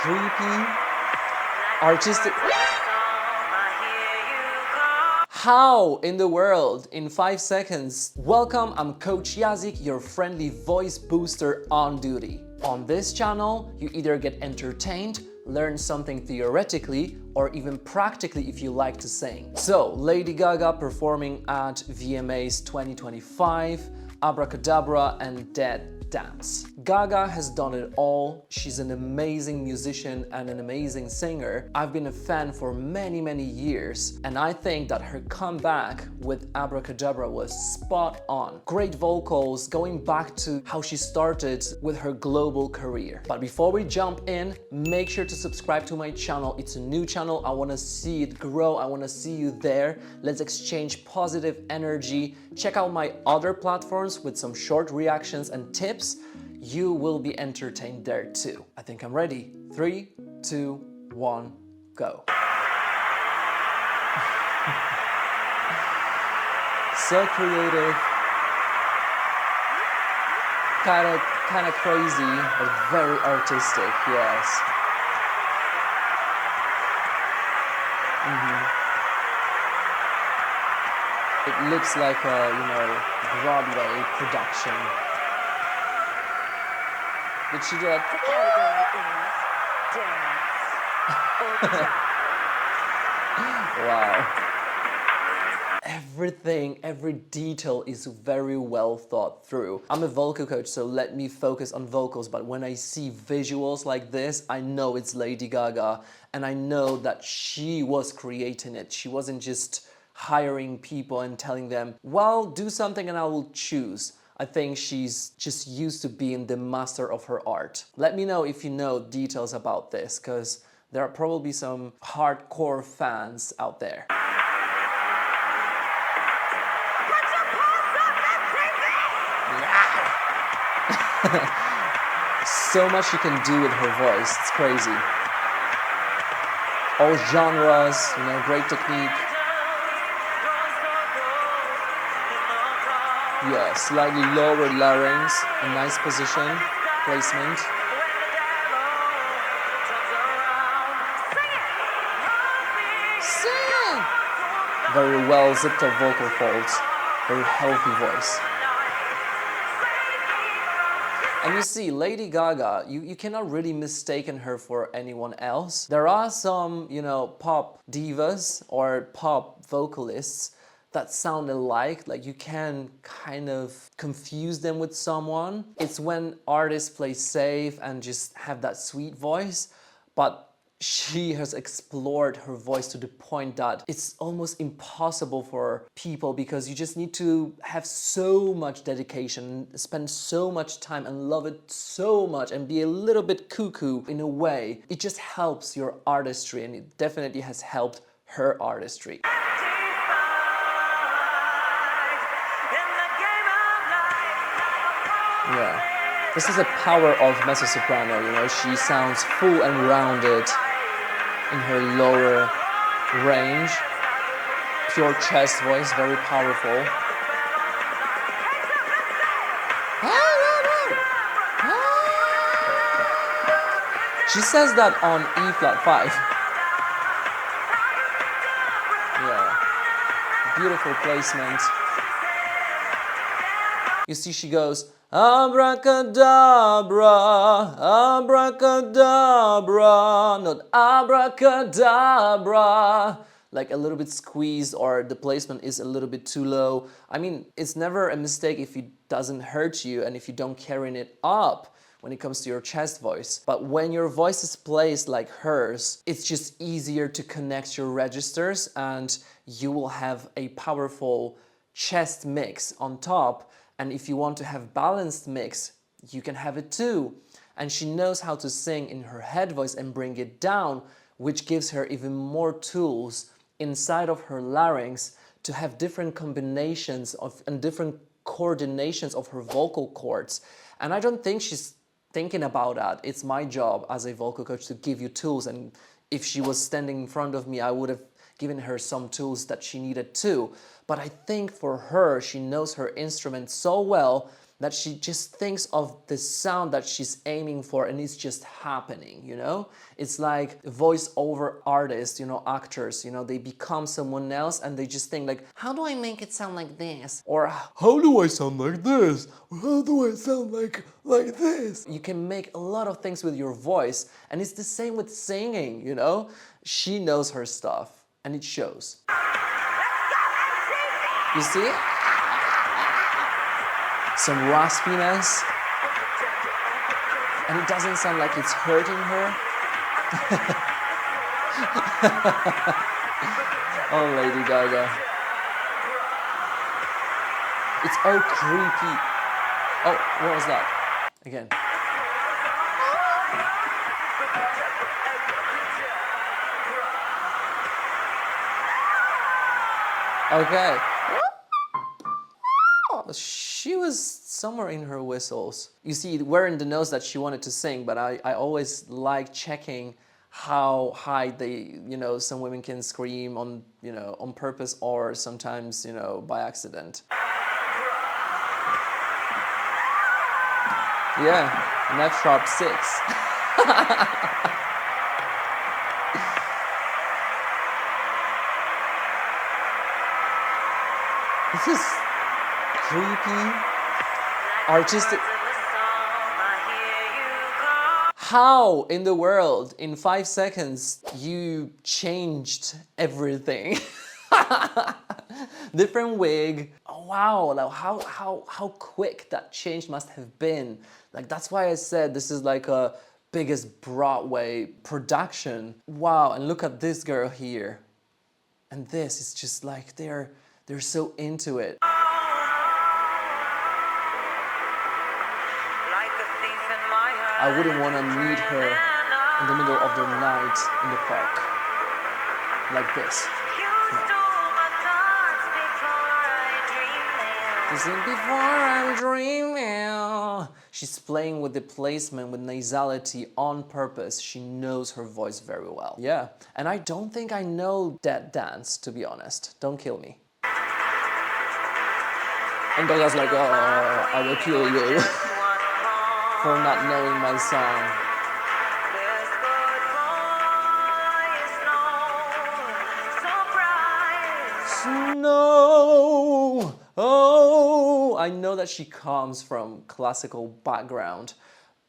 creepy, artistic. How in the world in 5 seconds? Welcome, I'm Coach Yazik, your friendly voice booster on duty. On this channel, you either get entertained, learn something theoretically, or even practically if you like to sing. So, Lady Gaga performing at VMAs 2025, Abracadabra and Dead Dance. Gaga has done it all. She's an amazing musician and an amazing singer. I've been a fan for many years, and I think that her comeback with Abracadabra was spot on. Great vocals, going back to how she started with her global career. But before we jump in, make sure to subscribe to my channel. It's a new channel. I want to see it grow. I want to see you there. Let's exchange positive energy. Check out my other platforms with some short reactions and tips. You will be entertained there too. I think I'm ready. 3, 2, 1, go. So creative. Kind of crazy, but very artistic, yes. It looks like a, Broadway production. Did she do that? Wow. Every detail is very well thought through. I'm a vocal coach, so let me focus on vocals, but when I see visuals like this, I know it's Lady Gaga, and I know that she was creating it. She wasn't just hiring people and telling them, well, do something and I will choose. I think she's just used to being the master of her art. Let me know if you know details about this, because there are probably some hardcore fans out there. So much she can do with her voice, it's crazy. All genres, great technique. Yeah, slightly lower larynx, a nice position, placement. Sing! Very well zipped up vocal folds, very healthy voice. And you see, Lady Gaga, you cannot really mistaken her for anyone else. There are some, pop divas or pop vocalists that sound alike, like you can kind of confuse them with someone. It's when artists play safe and just have that sweet voice, but she has explored her voice to the point that it's almost impossible for people, because you just need to have so much dedication, spend so much time and love it so much and be a little bit cuckoo in a way. It just helps your artistry, and it definitely has helped her artistry. Yeah. This is a power of mezzo-soprano, she sounds full and rounded in her lower range. Pure chest voice, very powerful. She says that on E flat 5. Yeah. Beautiful placement. You see, she goes, abracadabra, abracadabra, not abracadabra. Like a little bit squeezed, or the placement is a little bit too low. I mean, it's never a mistake if it doesn't hurt you and if you don't carry it up when it comes to your chest voice. But when your voice is placed like hers, it's just easier to connect your registers, and you will have a powerful chest mix on top. And if you want to have balanced mix, you can have it too. And she knows how to sing in her head voice and bring it down, which gives her even more tools inside of her larynx to have different combinations of and different coordinations of her vocal cords. And I don't think she's thinking about that. It's my job as a vocal coach to give you tools, and if she was standing in front of me, I would have given her some tools that she needed too. But I think for her, she knows her instrument so well that she just thinks of the sound that she's aiming for and it's just happening, you know? It's like voiceover artists, you know, actors, you know, they become someone else and they just think like, how do I make it sound like this? Or how do I sound like this? Or how do I sound like this? You can make a lot of things with your voice, and it's the same with singing, you know? She knows her stuff and it shows. You see? Some raspiness, and it doesn't sound like it's hurting her. Oh, Lady Gaga. It's all creepy. Oh, what was that? Again. Okay. She was somewhere in her whistles. You see, we're in the notes that she wanted to sing, but I always like checking how high they, you know, some women can scream on, you know, on purpose or sometimes, you know, by accident. Yeah, an F sharp 6. This is creepy, artistic. How in the world, in 5 seconds, you changed everything? Different wig. Oh, wow, like how quick that change must have been. Like, that's why I said this is like a biggest Broadway production. Wow, and look at this girl here. And this is just like they're so into it. I wouldn't want to meet her in the middle of the night in the park. Like this. Isn't before I'm dreaming. She's playing with the placement, with nasality on purpose. She knows her voice very well. Yeah, and I don't think I know that dance, to be honest. Don't kill me. And Gaga's like, oh, I will kill you for not knowing my song. Snow. Oh, I know that she comes from classical background,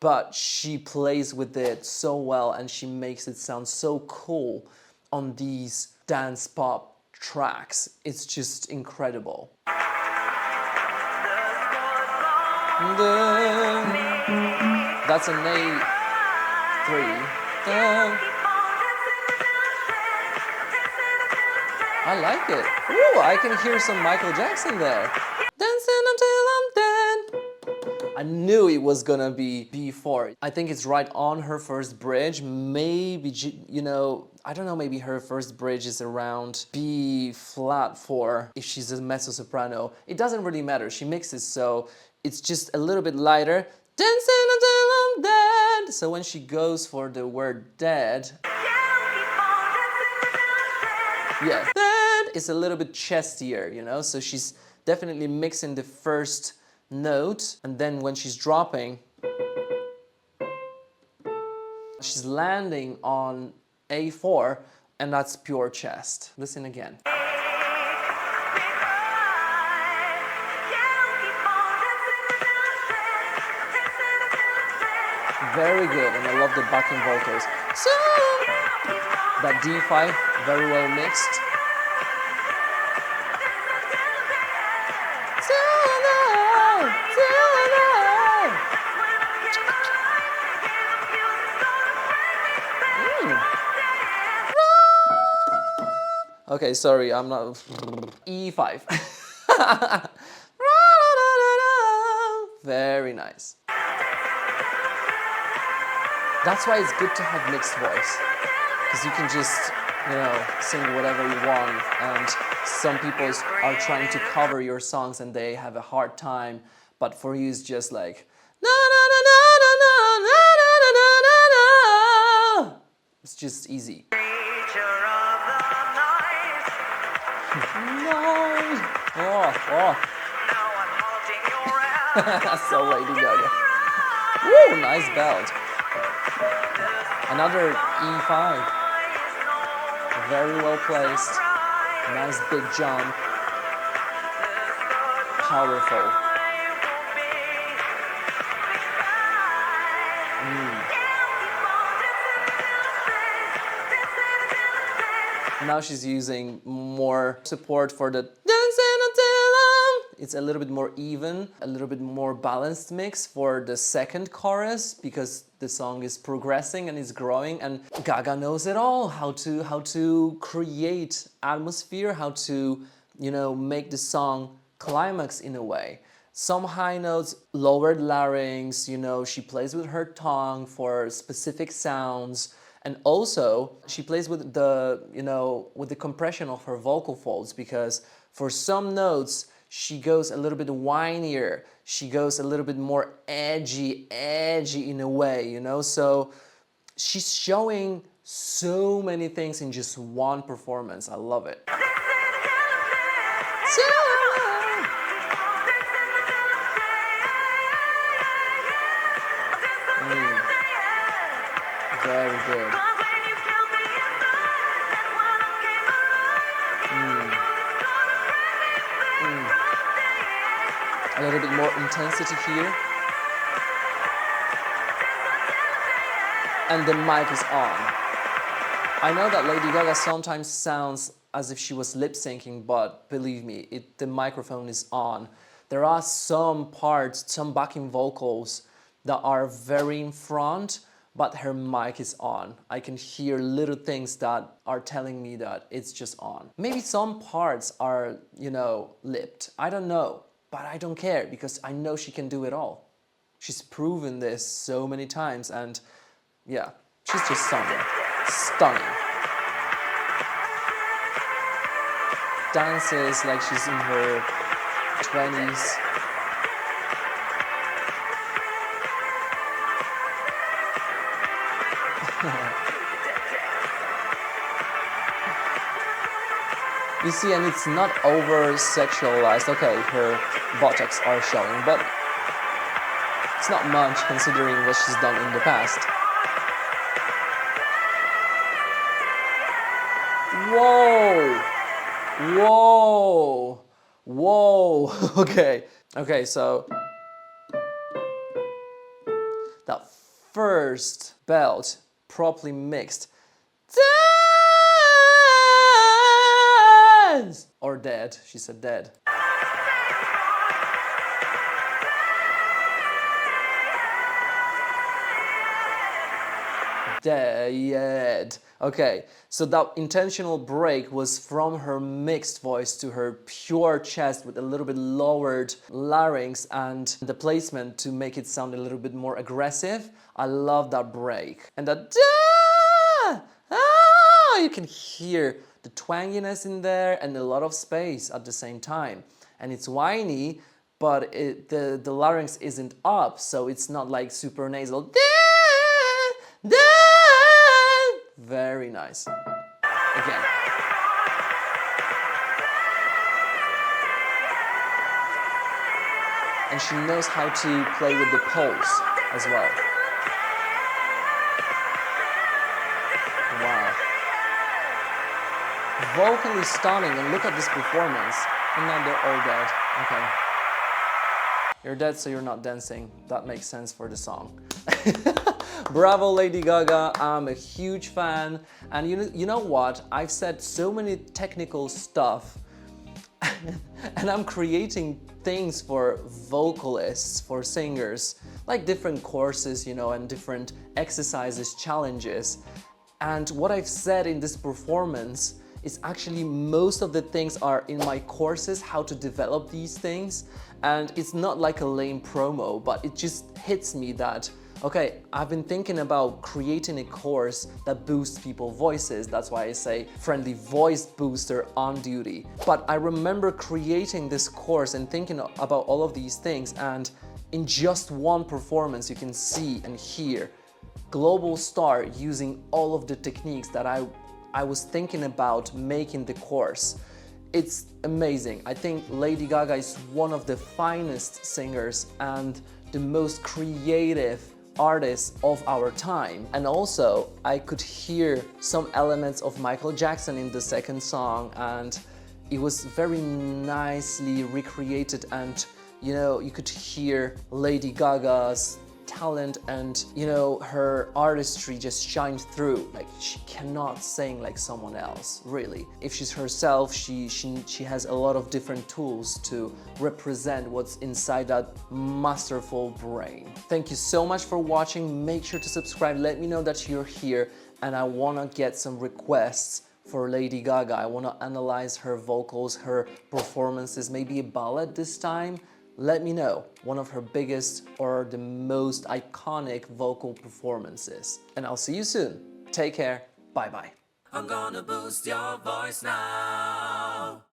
but she plays with it so well and she makes it sound so cool on these dance pop tracks. It's just incredible. That's an A3. I like it. Ooh, I can hear some Michael Jackson there. Dancing until I'm dead. I knew it was gonna be B4. I think it's right on her first bridge. Maybe, you know, I don't know, maybe her first bridge is around B flat 4 if she's a mezzo soprano. It doesn't really matter. She mixes, so it's just a little bit lighter. Dancing until I'm dead. So when she goes for the word dead, yeah, dead is a little bit chestier, you know? So she's definitely mixing the first note, and then when she's dropping, she's landing on A4, and that's pure chest. Listen again. Very good, and I love the backing vocals. So, that D5, very well mixed. Okay, sorry, I'm not. E5. Very nice. That's why it's good to have mixed voice, because you can just, you know, sing whatever you want, and some people are trying to cover your songs and they have a hard time, but for you it's just like na na na na na na na na na na. It's just easy. No. Oh, oh. So Lady Gaga. Woo, nice belt. Another E5. Very well placed. Nice big jump. Powerful. Now she's using more support for the dancing until it's a little bit more even, a little bit more balanced mix for the second chorus because the song is progressing and is growing, and Gaga knows it all, how to create atmosphere, how to, you know, make the song climax in a way. Some high notes, lowered larynx, you know, she plays with her tongue for specific sounds. And also, she plays with the, you know, with the compression of her vocal folds, because for some notes, she goes a little bit whinier. She goes a little bit more edgy in a way, you know? So she's showing so many things in just one performance. I love it. Very good. A little bit more intensity here. And the mic is on. I know that Lady Gaga sometimes sounds as if she was lip syncing, but believe me, the microphone is on. There are some parts, some backing vocals that are very in front, but her mic is on. I can hear little things that are telling me that it's just on. Maybe some parts are, you know, lipped. I don't know, but I don't care because I know she can do it all. She's proven this so many times, and yeah, she's just stunning. Stunning. Dances like she's in her 20s. You see, and it's not over-sexualized. Okay, her buttocks are showing, but it's not much considering what she's done in the past. Whoa! Whoa! Whoa! Okay, so that first belt properly mixed. Dance! Or dead, she said dead. Dead. Okay, so that intentional break was from her mixed voice to her pure chest with a little bit lowered larynx and the placement to make it sound a little bit more aggressive. I love that break. And that you can hear the twanginess in there and a lot of space at the same time. And it's whiny, but the larynx isn't up, so it's not like super nasal. Very nice. Again. And she knows how to play with the pulse as well. Wow. Vocally stunning, and look at this performance. And now they're all dead. Okay. You're dead, so you're not dancing. That makes sense for the song. Bravo, Lady Gaga. I'm a huge fan. And you know what? I've said so many technical stuff and I'm creating things for vocalists, for singers, like different courses, you know, and different exercises, challenges. And what I've said in this performance is actually most of the things are in my courses, how to develop these things. And it's not like a lame promo, but it just hits me that, okay, I've been thinking about creating a course that boosts people's voices. That's why I say friendly voice booster on duty. But I remember creating this course and thinking about all of these things, and in just one performance you can see and hear global star using all of the techniques that I was thinking about making the course. It's amazing. I think Lady Gaga is one of the finest singers and the most creative artists of our time. And also, I could hear some elements of Michael Jackson in the second song, and it was very nicely recreated, and you could hear Lady Gaga's talent and her artistry just shined through. Like, she cannot sing like someone else, really. If she's herself, she has a lot of different tools to represent what's inside that masterful brain. Thank you so much for watching. Make sure to subscribe, let me know that you're here, and I want to get some requests for Lady Gaga. I want to analyze her vocals, her performances, maybe a ballad this time. Let me know one of her biggest or the most iconic vocal performances. And I'll see you soon. Take care. Bye-bye. I'm gonna boost your voice now.